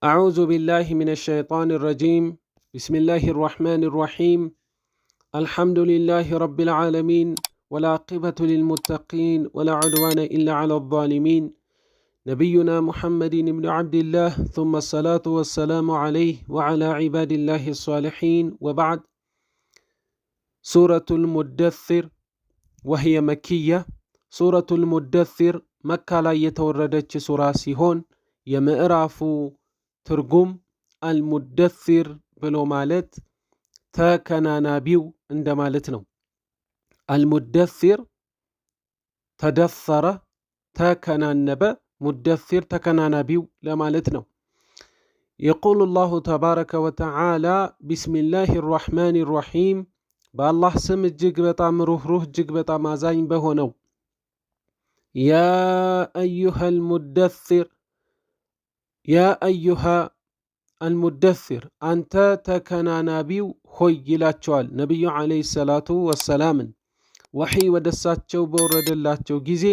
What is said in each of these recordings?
أعوذ بالله من الشيطان الرجيم. بسم الله الرحمن الرحيم. الحمد لله رب العالمين، والعاقبة للمتقين، ولا عدوان إلا على الظالمين. نبينا محمد بن عبد الله، ثم الصلاة والسلام عليه وعلى عباد الله الصالحين، وبعد. سورة المدثر وهي مكية. سورة المدثر مكة لا يتوردت سورة سيهون يمئرافو ትርጉም አልሙደሲር ብሎ ማለት ተከናናቢው እንደማለት ነው። አልሙደሲር ተደሰረ፣ ተከናነበ፣ ሙደሲር ተከናናቢው ለማለት ነው። يقول الله تبارك وتعالى بسم الله الرحمن الرحيم በአላህ ስም እጅግ በጣም ሩህሩህ እጅግ በጣም አዛኝ በሆነው يا أيها المدثر يا أيها المدثر أنت تكنانابيو خوي ይላቸዋል ነብዩ አለይሂ ሰላቱ ወሰላም። ወህይ ወደሳቸው በወረደላቸው ጊዜ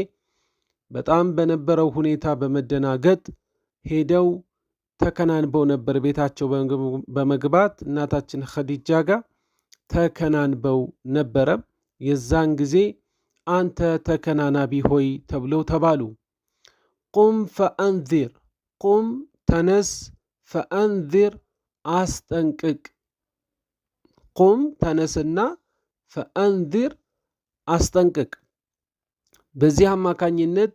በጣም በነበረው ሁኔታ በመደናገጥ ሄደው ተከናንበው ነበር። ቤታቸው በመግባት እናታችን ኸዲጃ ጋር ተከናንበው ነበረ። የዛን ጊዜ አንተ ተከናናቢ ሆይ ተብለው ተባሉ። ቁም ፈአንዚር፣ ቁም ተነስ፣ ፈአንዚር አስጠንቅቅ። ቁም ተነስና፣ ፈአንዚር አስጠንቅቅ። በዚህ አማካኝነት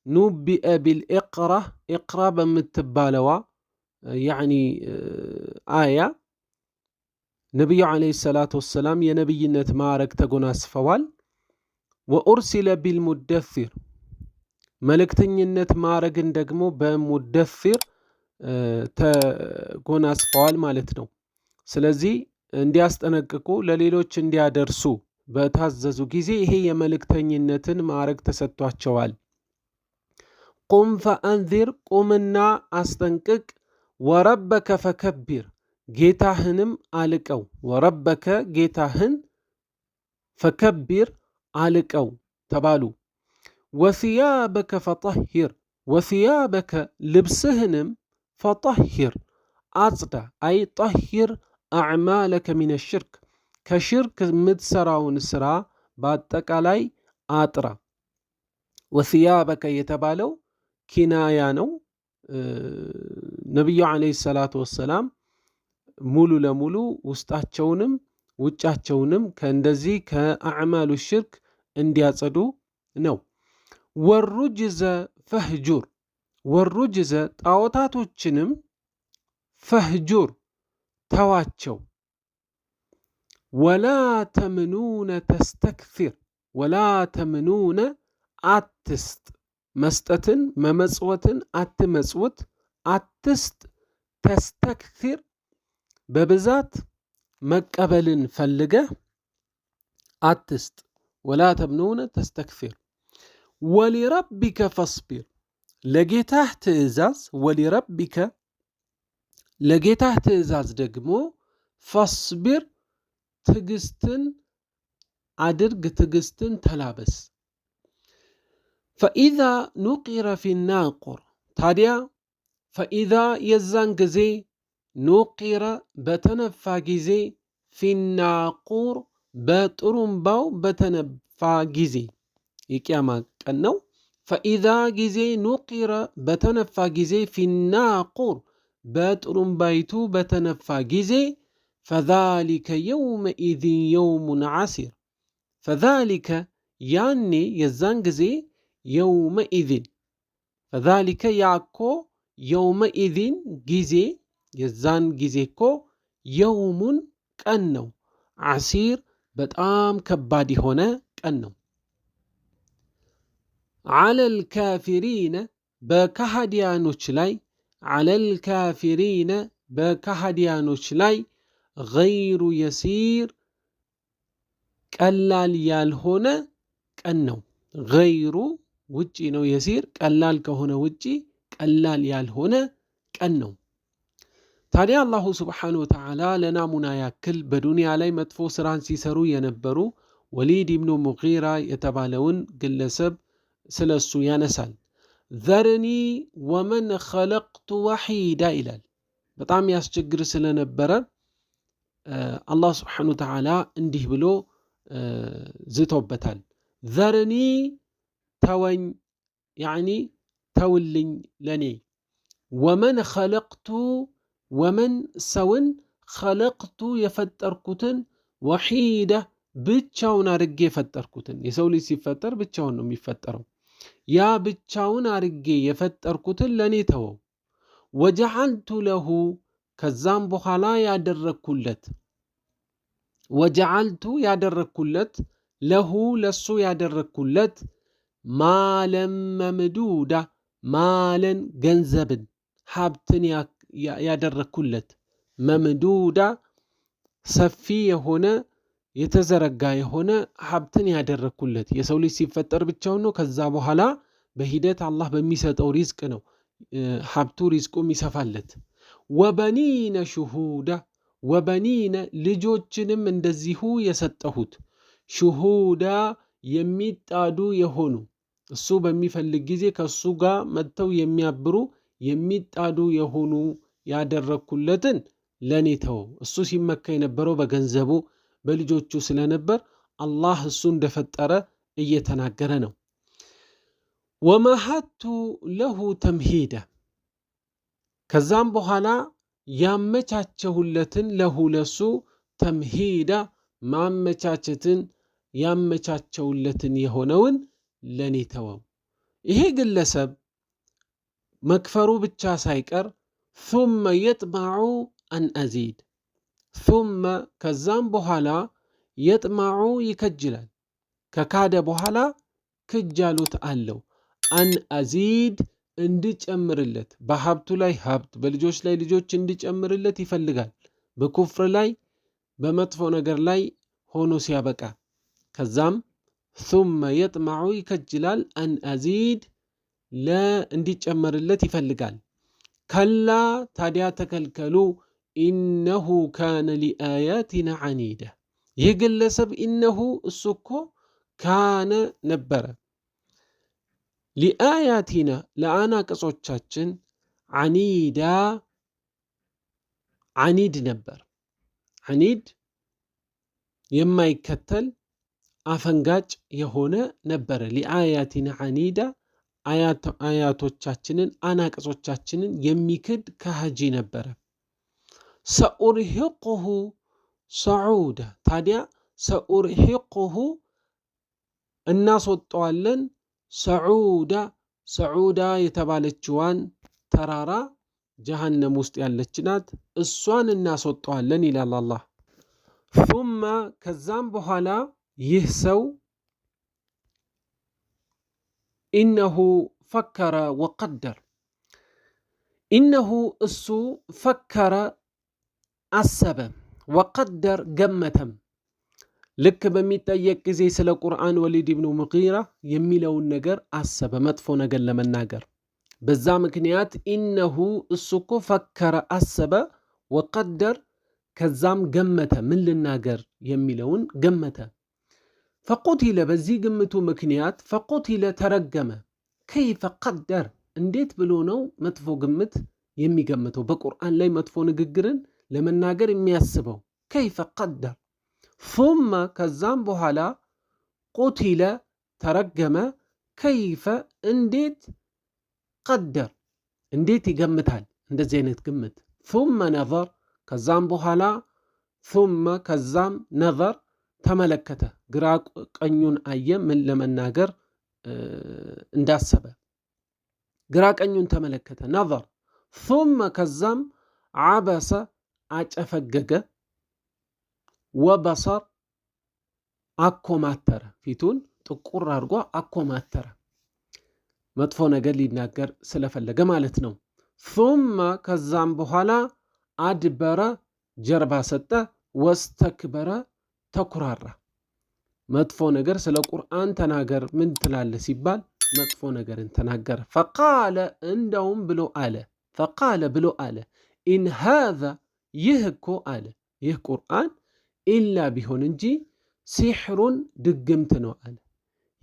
ኑቢአ ቢልኢቅራ፣ ኢቅራ በምትባለዋ አያ ነቢዩ ዓለይሂ ሰላቱ ወሰላም የነቢይነት ማዕረግ ተጎናስፈዋል። ወኡርሲለ ቢልሙደሲር፣ መልእክተኝነት ማዕረግን ደግሞ በሙደሲር ተጎናስፈዋል ማለት ነው። ስለዚህ እንዲያስጠነቅቁ ለሌሎች እንዲያደርሱ በታዘዙ ጊዜ ይሄ የመልእክተኝነትን ማዕረግ ተሰጥቷቸዋል። ቁም ፈአንዚር፣ ቁምና አስጠንቅቅ። ወረበከ ፈከቢር፣ ጌታህንም አልቀው። ወረበከ ጌታህን፣ ፈከቢር አልቀው ተባሉ። ወሲያበከ ፈጠሂር፣ ወሲያበከ ልብስህንም፣ ፈጠሂር አጽዳ። አይ ጠሂር አዕማለከ ሚነ ሽርክ፣ ከሽርክ የምትሰራውን ስራ በአጠቃላይ አጥራ። ወሲያበከ የተባለው ኪናያ ነው። ነቢዩ ዓለይሂ ሰላቱ ወሰላም ሙሉ ለሙሉ ውስጣቸውንም ውጫቸውንም ከእንደዚህ ከአዕማሉ ሽርክ እንዲያጸዱ ነው። ወሩጅዘ ፈህጁር፣ ወሩጅዘ ጣዖታቶችንም፣ ፈህጁር ተዋቸው። ወላ ተምኑነ ተስተክፊር፣ ወላ ተምኑነ አትስጥ፣ መስጠትን መመጽወትን አትመጽውት፣ አትስጥ። ተስተክፊር በብዛት መቀበልን ፈልገህ አትስጥ። ወላ ተምኑነ ተስተክፊር። ወሊረቢከ ፈስቢር፣ ለጌታህ ትእዛዝ፣ ወሊረቢከ ለጌታህ ትእዛዝ ደግሞ ፈስቢር ትዕግስትን አድርግ፣ ትዕግስትን ተላበስ። ፈኢዛ ኑቂረ ፊናቁር፣ ታዲያ ፈኢዛ የዛን ጊዜ ኑቂረ በተነፋ ጊዜ፣ ፊናቁር በጥሩምባው በተነፋ ጊዜ፣ የቂያማ ቀን ነው። ፈኢዛ ጊዜ ኑቂረ በተነፋ ጊዜ፣ ፊናቁር በጥሩምባይቱ በተነፋ ጊዜ፣ ፈዛሊከ የውመኢዝን የውሙን ዓሲር፣ ፈዛሊከ ያኔ የዛን ጊዜ፣ የውመኢዝን ፈዛሊከ ያኮ፣ የውመኢዝን ጊዜ የዛን ጊዜ እኮ፣ የውሙን ቀን ነው፣ ዓሲር በጣም ከባድ የሆነ ቀን ነው። ዓለል ካፊሪነ በካሃዲያኖች ላይ፣ ዓለል ካፊሪነ በካሃዲያኖች ላይ፣ ገይሩ የሲር ቀላል ያልሆነ ቀን ነው። ገይሩ ውጪ ነው፣ የሲር ቀላል ከሆነ ውጪ ቀላል ያልሆነ ቀን ነው። ታዲያ አላሁ ስብሓነሁ ወተዓላ ለናሙና ያክል በዱንያ ላይ መጥፎ ስራን ሲሰሩ የነበሩ ወሊድ ኢብኑ ሙጊራ የተባለውን ግለሰብ ስለሱ ያነሳል። ዘርኒ ወመን ኸለቅቱ ወሒዳ ይላል። በጣም ያስቸግር ስለነበረ አላህ Subhanahu Wa Ta'ala እንዲህ ብሎ ዝቶበታል። ዘርኒ ተወኝ يعني ተውልኝ ለኔ ወመን خلقቱ ወመን ሰውን خلقቱ የፈጠርኩትን ወሂዳ ብቻውን አድርጌ የፈጠርኩትን የሰው ልጅ ሲፈጠር ብቻውን ነው የሚፈጠረው ያ ብቻውን አድርጌ የፈጠርኩትን ለኔ ተወው ወጀዐልቱ ለሁ ከዛም በኋላ ያደረኩለት ወጀዐልቱ ያደረኩለት ለሁ ለሱ ያደረኩለት ማለም መምዱዳ ማለን ገንዘብን ሀብትን ያደረኩለት መምዱዳ ሰፊ የሆነ የተዘረጋ የሆነ ሀብትን ያደረኩለት የሰው ልጅ ሲፈጠር ብቻውን ነው ከዛ በኋላ በሂደት አላህ በሚሰጠው ሪዝቅ ነው ሀብቱ ሪዝቁ ይሰፋለት ወበኒነ ሹሁዳ ወበኒነ ልጆችንም እንደዚሁ የሰጠሁት ሹሁዳ የሚጣዱ የሆኑ እሱ በሚፈልግ ጊዜ ከሱ ጋር መጥተው የሚያብሩ የሚጣዱ የሆኑ ያደረኩለትን ለኔ ተው እሱ ሲመካ የነበረው በገንዘቡ በልጆቹ ስለነበር አላህ እሱ እንደፈጠረ እየተናገረ ነው ወመሐቱ ለሁ ተምሂዳ ከዛም በኋላ ያመቻቸሁለትን ለሁ ለሱ ተምሂዳ ማመቻቸትን ያመቻቸውለትን የሆነውን ለኔ ተወው ይሄ ግለሰብ መክፈሩ ብቻ ሳይቀር ثم يطمع أن أزيد ثم ከዛም በኋላ يطمع ይከጅላል ከካደ በኋላ ክጃሉት አለው አን አዚድ እንዲጨምርለት በሀብቱ ላይ ሀብት በልጆች ላይ ልጆች እንዲጨምርለት ይፈልጋል በኩፍር ላይ በመጥፎ ነገር ላይ ሆኖ ሲያበቃ ከዛም ثم يطمع ይከጅላል አን አዚድ እንዲጨመርለት ይፈልጋል ከላ ታዲያ ተከልከሉ ኢነሁ ካነ ሊአያቲና ዐኒዳ ይህ ግለሰብ ኢነሁ እሱ እኮ ካነ ነበረ ሊአያቲና ለአናቅጾቻችን ዐኒዳ ዐኒድ ነበር ዐኒድ የማይከተል አፈንጋጭ የሆነ ነበረ ሊአያቲና ዐኒዳ አያቶቻችንን አናቅጾቻችንን የሚክድ ከሃጂ ነበረ ሰኡርሂቁሁ ሰዑዳ ታዲያ ሰኡርሂቁሁ እናስወጣዋለን ሰዑዳ የተባለችዋን ተራራ ጀሃነም ውስጥ ያለች ናት እሷን እናስወጣዋለን ይላል አላህ ثم ከዛም በኋላ ይህ ሰው ኢነሁ ፈከረ ወቀደር ኢነሁ እሱ ፈከረ አሰበ ወቀደር ገመተም ልክ በሚጠየቅ ጊዜ ስለ ቁርአን ወሊድ ኢብኑ ሙጊራ የሚለውን ነገር አሰበ መጥፎ ነገር ለመናገር በዛ ምክንያት ኢነሁ እሱ እኮ ፈከረ አሰበ ወቀደር ከዛም ገመተ ምን ልናገር የሚለውን ገመተ ፈቁቲለ በዚህ ግምቱ ምክንያት ፈቁቲለ ተረገመ ከይፈ ቀደር እንዴት ብሎ ነው መጥፎ ግምት የሚገምተው በቁርአን ላይ መጥፎ ንግግርን ለመናገር የሚያስበው ከይፈ ቀደር ثم ከዛም በኋላ ቁቲለ ተረገመ ከይፈ እንዴት ቀደር እንዴት ይገምታል እንደዚህ አይነት ግምት ثم ነظር ከዛም በኋላ ثم ከዛም ነظር ተመለከተ ግራ ቀኙን አየ ምን ለመናገር እንዳሰበ ግራ ቀኙን ተመለከተ ነظር ثم ከዛም عبس አጨፈገገ ወበሰር አኮማተረ ፊቱን ጥቁር አድርጎ አኮማተረ መጥፎ ነገር ሊናገር ስለፈለገ ማለት ነው ثم ከዛም በኋላ አድበረ ጀርባ ሰጠ ወስተክበረ ተኩራራ መጥፎ ነገር ስለ ቁርአን ተናገር ምን ትላለህ ሲባል መጥፎ ነገርን ተናገረ فقال እንደውም ብሎ አለ فقال ብሎ አለ إن هذا ይህ እኮ አለ ይህ ቁርአን ኢላ ቢሆን እንጂ ሲሕሩን ድግምት ነው አለ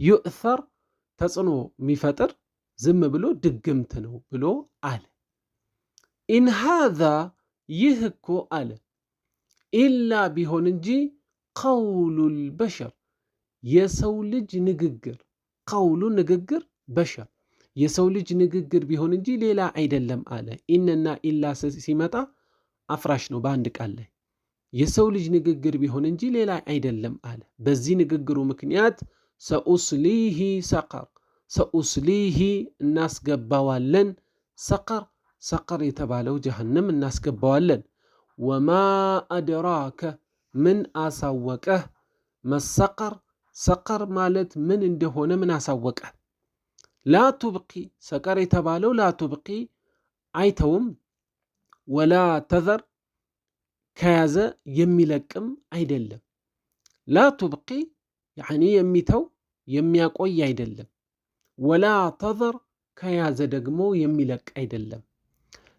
يؤثر ተጽዕኖ የሚፈጥር ዝም ብሎ ድግምት ነው ብሎ አለ إن هذا ይህ እኮ አለ ኢላ ቢሆን እንጂ ቀውሉል በሸር የሰው ልጅ ንግግር፣ ቀውሉ ንግግር፣ በሸር የሰው ልጅ ንግግር ቢሆን እንጂ ሌላ አይደለም አለ። ኢነና ኢላ ሲመጣ አፍራሽ ነው በአንድ ቃል ላይ። የሰው ልጅ ንግግር ቢሆን እንጂ ሌላ አይደለም አለ። በዚህ ንግግሩ ምክንያት ሰኡስሊሂ ሰቀር፣ ሰኡስሊሂ እናስገባዋለን፣ ሰቀር፣ ሰቀር የተባለው ጀሃነም እናስገባዋለን። ወማ አድራከ ምን አሳወቀህ፣ መሰቀር፣ ሰቀር ማለት ምን እንደሆነ ምን አሳወቀህ። ላ ቱብቂ ሰቀር የተባለው ላ ቱብቂ አይተውም፣ ወላ ተዘር ከያዘ የሚለቅም አይደለም። ላ ቱብቂ ያዕኒ የሚተው የሚያቆይ አይደለም። ወላ ተዘር ከያዘ ደግሞ የሚለቅ አይደለም።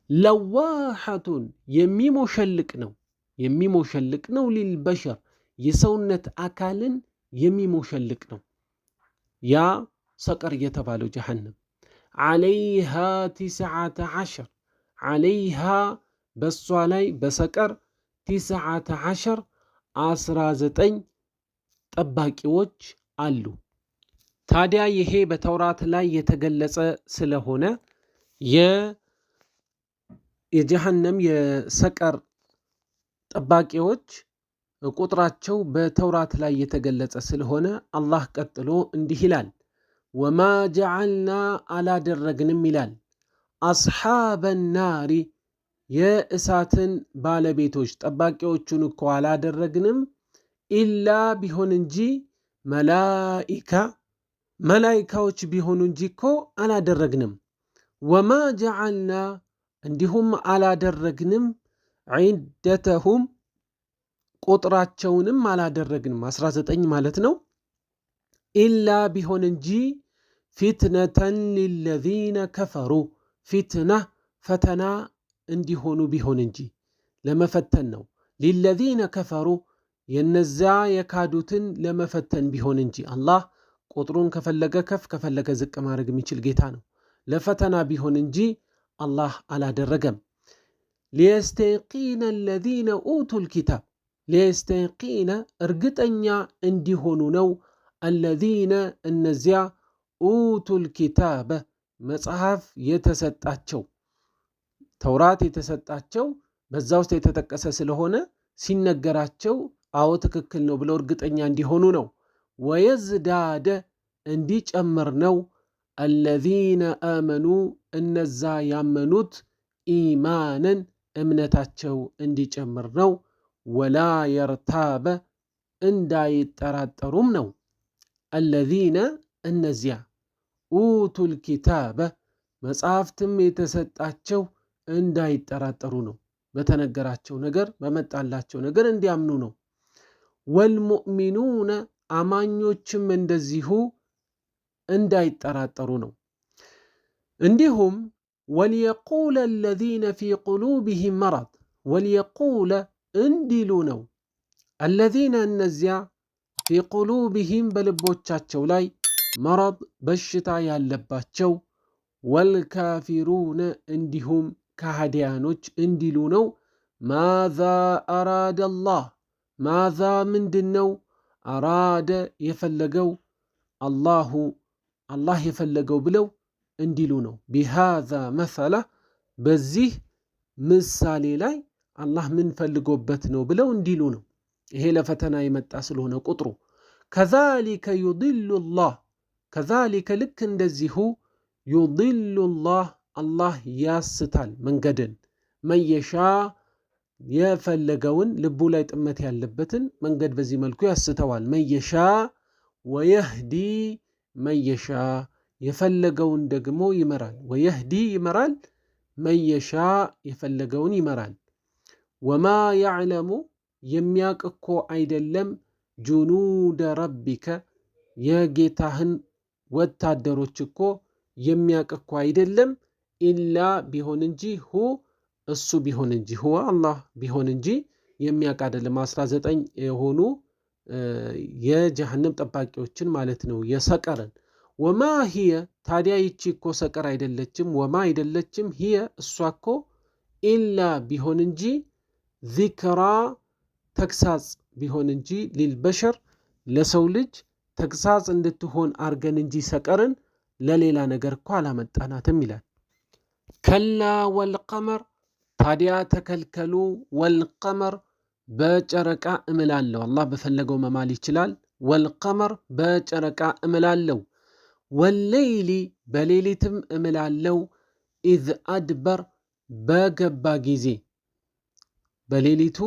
ለዋሐቱን የሚሞሸልቅ ነው፣ የሚሞሸልቅ ነው። ሊልበሸር የሰውነት አካልን የሚሞሸልቅ ነው። ያ ሰቀር የተባለው ጀሃነም ዓለይሃ 19 ዓለይሃ በሷ ላይ በሰቀር 19 ጠባቂዎች አሉ። ታዲያ ይሄ በተውራት ላይ የተገለጸ ስለሆነ የጀሃነም የሰቀር ጠባቂዎች ቁጥራቸው በተውራት ላይ የተገለጸ ስለሆነ አላህ ቀጥሎ እንዲህ ይላል፣ ወማ ጀዐልና አላደረግንም ይላል፣ አስሓበ ናሪ የእሳትን ባለቤቶች ጠባቂዎቹን እኮ አላደረግንም፣ ኢላ ቢሆን እንጂ መላኢካዎች ቢሆኑ እንጂ እኮ አላደረግንም። ወማ ጀዐልና እንዲሁም አላደረግንም፣ ዒደተሁም ቁጥራቸውንም አላደረግንም 19 ማለት ነው። ኢላ ቢሆን እንጂ ፊትነተን ሊለዚነ ከፈሩ ፊትና ፈተና እንዲሆኑ ቢሆን እንጂ ለመፈተን ነው። ሊለዚነ ከፈሩ የነዚያ የካዱትን ለመፈተን ቢሆን እንጂ አላህ ቁጥሩን ከፈለገ ከፍ ከፈለገ ዝቅ ማድረግ የሚችል ጌታ ነው። ለፈተና ቢሆን እንጂ አላህ አላደረገም። ሊየስተይቂነ አለዚነ ኡቱል ኪታብ ሊየስተይቂነ እርግጠኛ እንዲሆኑ ነው። አለዚነ እነዚያ ኡቱል ኪታበ መጽሐፍ የተሰጣቸው ተውራት የተሰጣቸው በዛ ውስጥ የተጠቀሰ ስለሆነ ሲነገራቸው አዎ ትክክል ነው ብለው እርግጠኛ እንዲሆኑ ነው። ወየዝዳደ እንዲጨምር ነው። አለዚነ አመኑ እነዛ ያመኑት ኢማንን እምነታቸው እንዲጨምር ነው። ወላ የርታበ እንዳይጠራጠሩም ነው። አለዚነ እነዚያ ኡቱል ኪታበ መጽሐፍትም የተሰጣቸው እንዳይጠራጠሩ ነው። በተነገራቸው ነገር በመጣላቸው ነገር እንዲያምኑ ነው። ወልሙእሚኑነ አማኞችም እንደዚሁ እንዳይጠራጠሩ ነው። እንዲሁም ወልየቁለ አለዚነ ፊ ቁሉብህም መረድ ወልየቁለ እንዲሉ ነው። አለዚነ እነዚያ ፊ ቁሉብህም በልቦቻቸው ላይ መረድ በሽታ ያለባቸው ወልካፊሩነ እንዲሁም ከሃዲያኖች እንዲሉ ነው። ማዛ አራደ አላህ ማዛ ምንድን ነው? አራደ የፈለገው አላህ የፈለገው ብለው እንዲሉ ነው። ቢሃዛ መሰላ በዚህ ምሳሌ ላይ አላህ ምን ፈልጎበት ነው ብለው እንዲሉ ነው። ይሄ ለፈተና የመጣ ስለሆነ ቁጥሩ ከዛሊከ ዩድሉ ላህ ከዛሊከ ልክ እንደዚሁ ዩድሉ ላህ አላህ ያስታል መንገድን መየሻ የፈለገውን ልቡ ላይ ጥመት ያለበትን መንገድ በዚህ መልኩ ያስተዋል። መየሻ ወየህዲ መየሻ የፈለገውን ደግሞ ይመራል። ወየህዲ ይመራል፣ መየሻ የፈለገውን ይመራል። ወማ ያዕለሙ የሚያቅ እኮ አይደለም ጁኑደ ረቢከ የጌታህን ወታደሮች እኮ የሚያቅ እኮ አይደለም ኢላ ቢሆን እንጂ እሱ ቢሆን እንጂ ሁወ አላህ ቢሆን እንጂ የሚያቅ አይደለም። 19 የሆኑ የጀሃነም ጠባቂዎችን ማለት ነው የሰቀርን። ወማ ሂየ ታዲያ ይቺ እኮ ሰቀር አይደለችም፣ ወማ አይደለችም፣ ሂየ እሷ እኮ ኢላ ቢሆን እንጂ ዚክራ ተግሳጽ ቢሆን እንጂ ሊልበሸር ለሰው ልጅ ተግሳጽ እንድትሆን አርገን እንጂ ሰቀርን ለሌላ ነገር እኮ አላመጣናትም ይላል። ከላ ወልቀመር ታዲያ ተከልከሉ። ወልቀመር በጨረቃ እምላለሁ። አላህ በፈለገው መማል ይችላል። ወልቀመር በጨረቃ እምላለሁ። ወሌይሊ በሌሊትም እምላለሁ። ኢዝ አድበር በገባ ጊዜ በሌሊቱ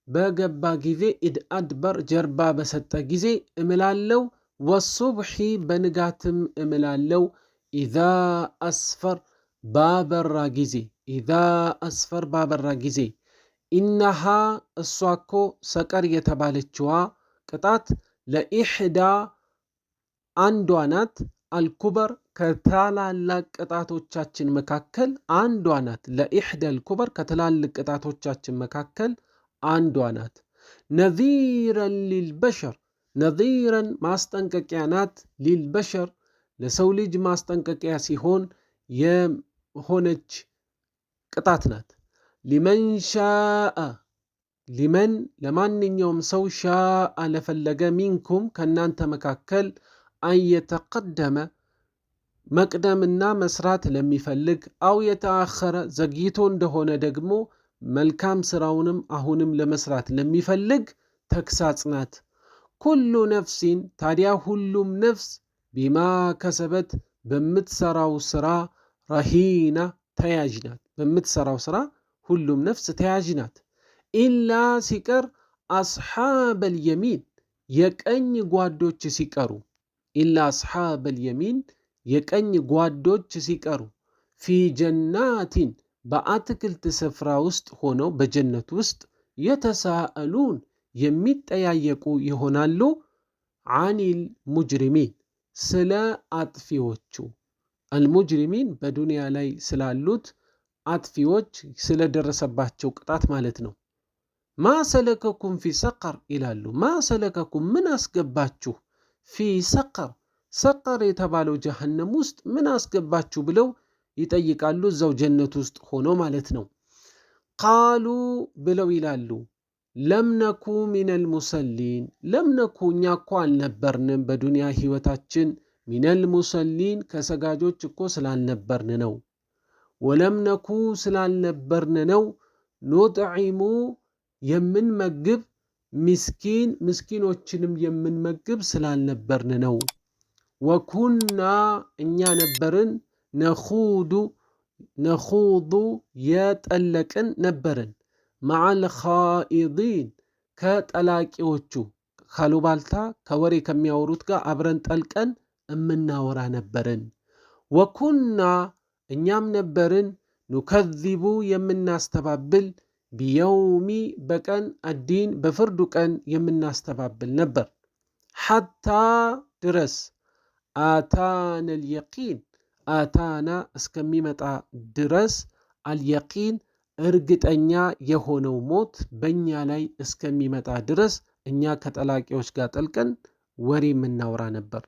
በገባ ጊዜ ኢድ አድበር ጀርባ በሰጠ ጊዜ እምላለሁ። ወሱብሒ በንጋትም እምላለሁ። ኢዛ አስፈር ባበራ ጊዜ ኢዛ አስፈር ባበራ ጊዜ ኢነሃ እሷኮ ሰቀር የተባለችዋ ቅጣት ለኢሕዳ አንዷ ናት። አልኩበር ከታላላቅ ቅጣቶቻችን መካከል አንዷ ናት። ለኢሕዳ አልኩበር ከትላልቅ ቅጣቶቻችን መካከል አንዷ ናት። ነዚረን ሊልበሸር ነዚረን ማስጠንቀቂያ ናት። ሊልበሸር ለሰው ልጅ ማስጠንቀቂያ ሲሆን የሆነች ቅጣት ናት። ሊመን ሻአ ሊመን ለማንኛውም ሰው ሻአ ለፈለገ ሚንኩም ከእናንተ መካከል አንየተቀደመ መቅደምና መስራት ለሚፈልግ አው የተአኸረ ዘግይቶ እንደሆነ ደግሞ መልካም ስራውንም አሁንም ለመስራት ለሚፈልግ ተግሳጽ ናት። ኩሉ ነፍሲን ታዲያ ሁሉም ነፍስ ቢማ ከሰበት በምትሰራው ስራ ረሂና ተያዥ ናት። በምትሰራው ስራ ሁሉም ነፍስ ተያዥ ናት። ኢላ ሲቀር አስሓበል የሚን የቀኝ ጓዶች ሲቀሩ ኢላ አስሓበል የሚን የቀኝ ጓዶች ሲቀሩ ፊ ጀናቲን በአትክልት ስፍራ ውስጥ ሆነው በጀነት ውስጥ የተሳአሉን የሚጠያየቁ ይሆናሉ። አኒል ሙጅሪሚን ስለ አጥፊዎቹ አልሙጅሪሚን በዱንያ ላይ ስላሉት አጥፊዎች ስለደረሰባቸው ቅጣት ማለት ነው። ማ ሰለከኩም ፊ ሰቀር ይላሉ። ማ ሰለከኩም ምን አስገባችሁ ፊ ሰቀር ሰቀር የተባለው ጀሃነም ውስጥ ምን አስገባችሁ ብለው ይጠይቃሉ። እዛው ጀነት ውስጥ ሆኖ ማለት ነው። ቃሉ ብለው ይላሉ ለምነኩ ሚነል ሙሰሊን ለምነኩ እኛ እኮ አልነበርንም በዱንያ ህይወታችን ሚነል ሙሰሊን ከሰጋጆች እኮ ስላልነበርን ነው። ወለምነኩ ስላልነበርን ነው። ኑጥዒሙ የምንመግብ ምስኪኖችንም የምንመግብ ስላልነበርን ነው። ወኩና እኛ ነበርን ነኹዱ የጠለቅን ነበርን መዓል ኻኢዲን ከጠላቂዎቹ ካሉባልታ ከወሬ ከሚያወሩት ጋር አብረን ጠልቀን እምናወራ ነበርን። ወኩና እኛም ነበርን ኑከዚቡ የምናስተባብል ቢየውሚ በቀን አዲን በፍርዱ ቀን የምናስተባብል ነበር። ሐታ ድረስ አታና አልየቂን አታና እስከሚመጣ ድረስ አልየቂን እርግጠኛ የሆነው ሞት በእኛ ላይ እስከሚመጣ ድረስ እኛ ከጠላቂዎች ጋር ጠልቀን ወሬ የምናወራ ነበር።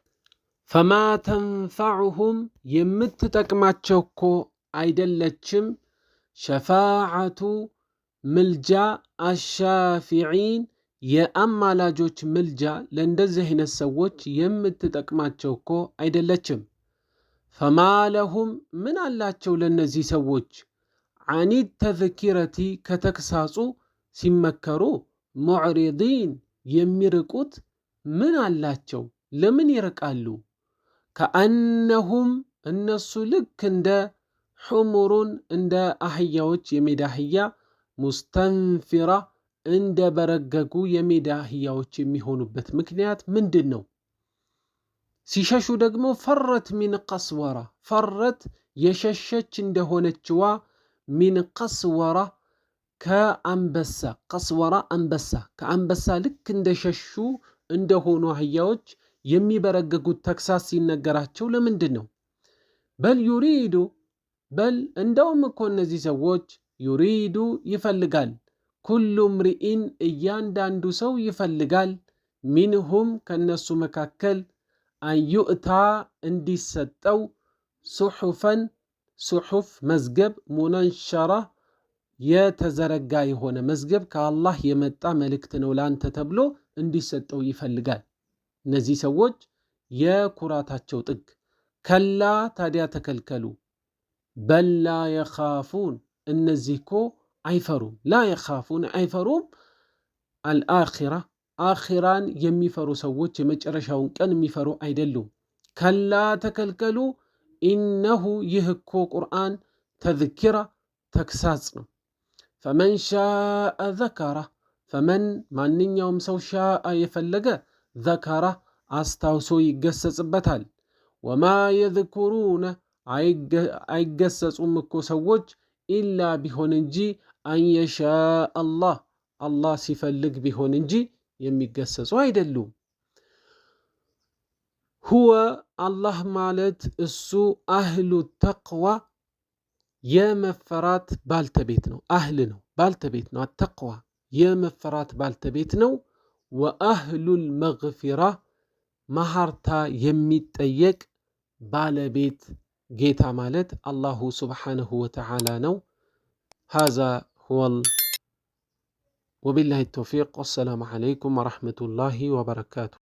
ፈማ ተንፈዑሁም የምትጠቅማቸው እኮ አይደለችም ሸፋዓቱ ምልጃ አሻፊዒን የአማላጆች ምልጃ ለእንደዚህ አይነት ሰዎች የምትጠቅማቸው እኮ አይደለችም። ፈማ ለሁም ምን አላቸው ለእነዚህ ሰዎች አኒት ተዝኪረቲ ከተግሳጹ ሲመከሩ ሙዕሪዲን የሚርቁት ምን አላቸው? ለምን ይርቃሉ? ከአነሁም እነሱ ልክ እንደ ሑሙሩን እንደ አህያዎች የሜዳ አህያ ሙስተንፊራ እንደ በረገጉ የሜዳ አህያዎች የሚሆኑበት ምክንያት ምንድን ነው? ሲሸሹ ደግሞ ፈረት ሚን ቀስወራ ፈረት የሸሸች እንደሆነችዋ ሚን ቀስወራ ከአንበሳ ቀስወራ አንበሳ ከአንበሳ ልክ እንደሸሹ እንደሆኑ አህያዎች የሚበረገጉት ተግሳስ ሲነገራቸው ለምንድን ነው? በል ዩሪዱ በል እንደውም እኮ እነዚህ ሰዎች ዩሪዱ ይፈልጋል ኩሉ ምርኢን እያንዳንዱ ሰው ይፈልጋል ሚንሁም ከነሱ መካከል አንዩእታ እንዲሰጠው ሱሑፈን ሱሑፍ መዝገብ ሙነንሸራ የተዘረጋ የሆነ መዝገብ ከአላህ የመጣ መልእክት ነው ላንተ ተብሎ እንዲሰጠው ይፈልጋል። እነዚህ ሰዎች የኩራታቸው ጥግ። ከላ ታዲያ ተከልከሉ። በላ የኻፉን እነዚህ እኮ አይፈሩም። ላ የኻፉን አይፈሩም። አልአኺራ አኺራን የሚፈሩ ሰዎች የመጨረሻውን ቀን የሚፈሩ አይደሉም። ከላ ተከልከሉ። ኢነሁ ይህ እኮ ቁርአን ተዝኪራ ተግሳጽ ነው። ፈመን ሻአ ዘከራ ፈመን ማንኛውም ሰው ሻአ የፈለገ ዘከራ አስታውሶ ይገሰጽበታል። ወማ የዝኩሩነ አይገሰጹም እኮ ሰዎች ኢላ ቢሆን እንጂ አንየሻ አላህ አላህ ሲፈልግ ቢሆን እንጂ የሚገሰጹ አይደሉም። ሁወ አላህ ማለት እሱ አህሉ ተቅዋ የመፈራት ባልተቤት ነው። አህል ነው፣ ባልተቤት ነው። አተቅዋ የመፈራት ባልተቤት ነው። ወአህሉል መግፊራ መሐርታ የሚጠየቅ ባለቤት ጌታ ማለት አላሁ ስብሓነሁ ወተዓላ ነው። ሃዛ ሁወል ወቢላሂ ተውፊቅ። ወሰላሙ ዓለይኩም ወረሕመቱላሂ ወበረካቱ።